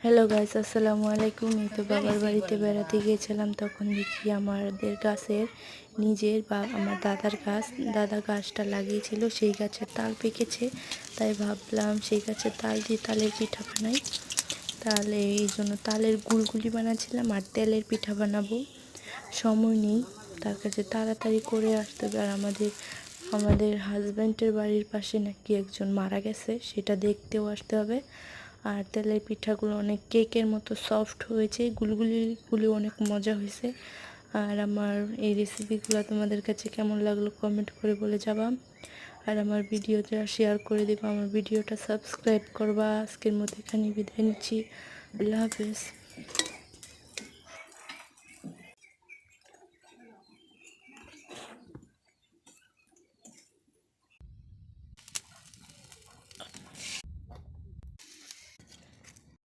Hello guys, আসসালামু আলাইকুম। এই তো বাবার বাড়িতে বেড়াতে গিয়েছিলাম, তখন দেখি আমাদের গাছের নিজের বা আমার দাদা গাছটা লাগিয়েছিল, সেই গাছের তাল পেকেছে। তাই ভাবলাম সেই গাছের তাল দিয়ে তালের পিঠা বানাই। তাহলে এই জন্য তালের গুলগুলি বানাচ্ছিলাম আর তেলের পিঠা বানাবো। সময় নেই, তার কাছে তাড়াতাড়ি করে আসতে হবে। আর আমাদের হাজব্যান্ডের বাড়ির পাশে নাকি একজন মারা গেছে, সেটা দেখতেও আসতে হবে। আর তেলের পিঠাগুলো অনেক কেকের মতো সফট হয়েছে, গুলগুলিগুলি অনেক মজা হয়েছে। আর আমার এই রেসিপিগুলো তোমাদের কাছে কেমন লাগলো কমেন্ট করে বলে যাবা। আর আমার ভিডিওটা শেয়ার করে দেবা, আমার ভিডিওটা সাবস্ক্রাইব করবা। আজকের মতো এখানে বিদায় নিচ্ছি। আল্লাহ হাফেজ।